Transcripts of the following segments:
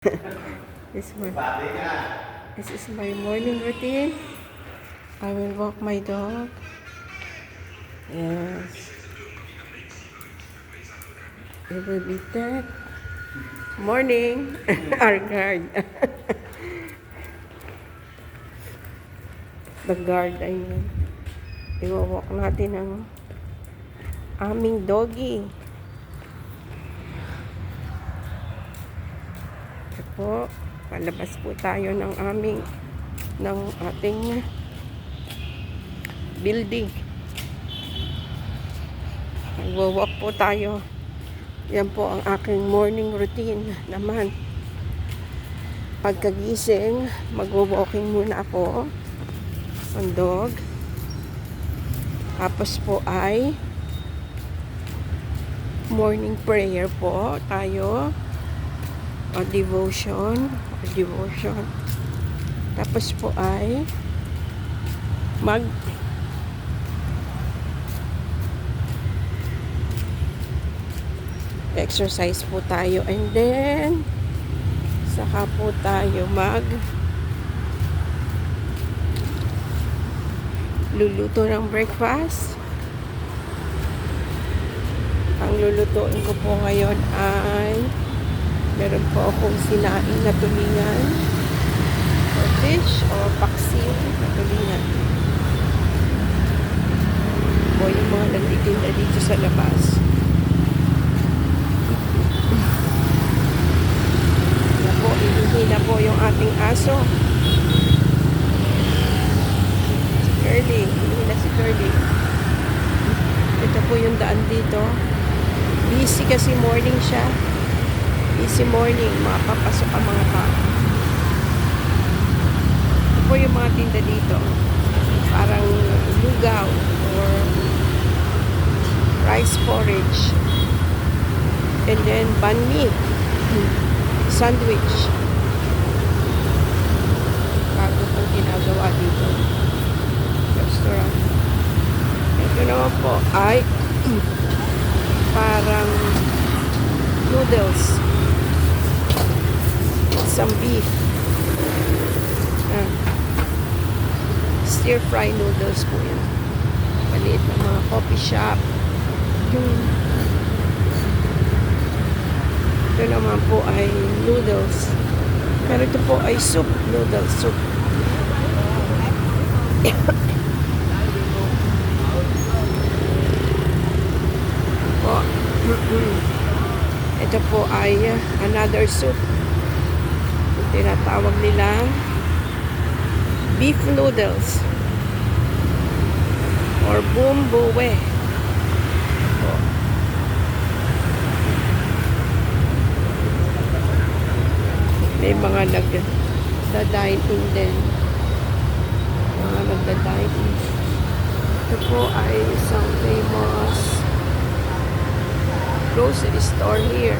This my, this is my morning routine. I will walk my dog. Yes. It will be that. Morning. Our guard. The guard ay iwawalk natin ang aming doggy. Ito po, palabas po tayo ng ating building. Nagwo-walk po tayo. Yan po ang aking morning routine naman. Pagkagising, magwo-walking muna ako ang dog. Tapos po ay morning prayer po tayo. O devotion. Tapos po ay exercise po tayo, and then saka po tayo luluto ng breakfast. Ang lulutuin ko po ngayon ay meron po akong sinaing na tulingan or fish or paksiw na tulingan po yung mga nagtitinda dito sa labas. Na po, iluhin na po yung ating aso. Si Curly, iluhin na si Curly. Ito po yung daan dito. Busy kasi morning siya. Busy morning, makapapasok ang mga tao. Ito po yung mga tinda dito. Parang lugaw or rice porridge. And then banh mi, sandwich. Bago pong ginagawa dito. Restaurant. Ito naman po ay parang noodles. Some beef. Stir fry noodles po yan. Maliit na mga coffee shop. Ito naman po ay noodles. Pero ito po ay soup. Noodles soup. Ito po ay another soup. Tinatawag nila beef noodles or bumbuwe. May mga nagda-dine in din. Mga nagda-dine in. Ito po ay isang famous grocery store here.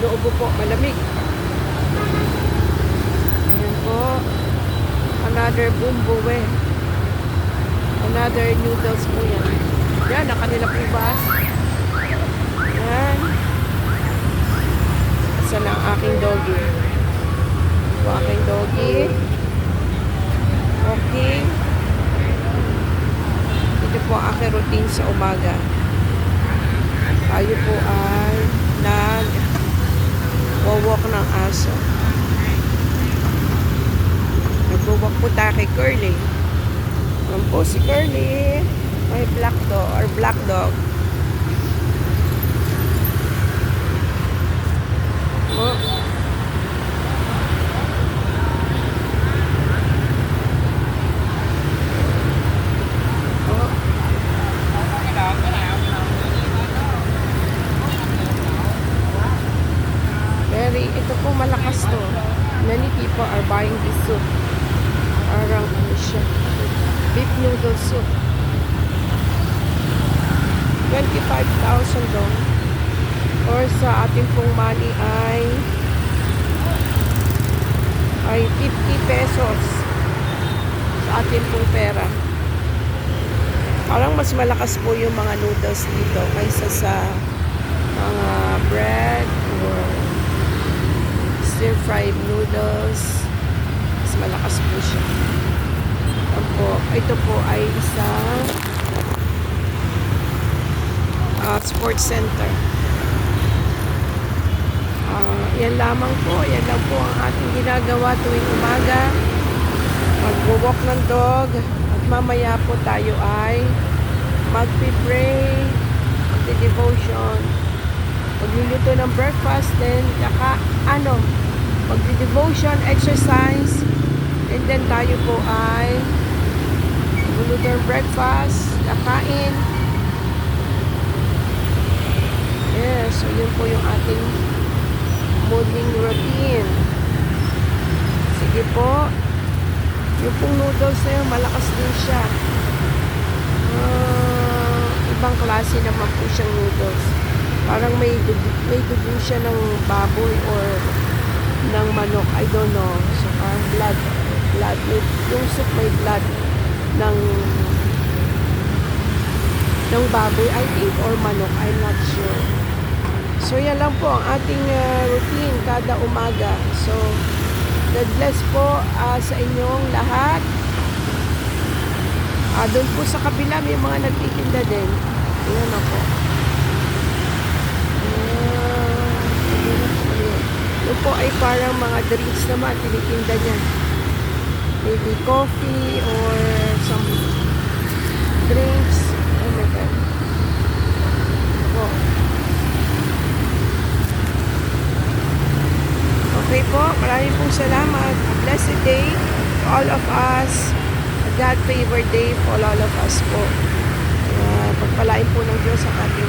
Loobo po, malamig. Ayan po. Another bumbuwe. Another noodles po yan. Yan, ang kanila po bus. Yan. Asan ang aking doggy? Ito aking doggy. Walking. Ito po ang aking routine sa umaga. Tayo po ay nag-walk ng aso. Nag-walk po tayo kay Curly. Ayan po si Curly. May black dog or black dog. Oh. Ito po malakas to. Many people are buying this soup. Parang ano siya, beef noodle soup. 25,000 daw. Or sa ating pong money ay 50 pesos sa ating pong pera. Parang mas malakas po yung mga noodles dito kaysa sa mga bread or stir-fried noodles. Mas malakas po siya. Ito po ay isang sports center. Yan lamang po. Yan lang po ang ating ginagawa tuwing umaga. Mag-walk ng dog. At mamaya po tayo ay magpipray, magde-devotion, magluluto ng breakfast, then magde-devotion, exercise, and then tayo po ay magluluto ng breakfast, kakain. Yes, so yun po yung ating morning routine. Sige po. Yung pong noodles na yun, malakas din siya. Ibang klase naman po siyang noodles. Parang may dugo siya ng baboy or ng manok. I don't know. So, parang blood. Yung soup may blood ng baboy, I think, or manok. I'm not sure. So, yan lang po ang ating routine kada umaga. So, God bless po sa inyong lahat. Doon po sa kabila may mga nagtitinda din. Ayan na po. Doon po ay parang mga drinks naman tinitinda niya. Maybe coffee or some drinks. Oh my God. Okay po, maraming pong salamat. A blessed day to all of us. A God-favored day for all of us po. Pagpalain po ng Diyos ang ating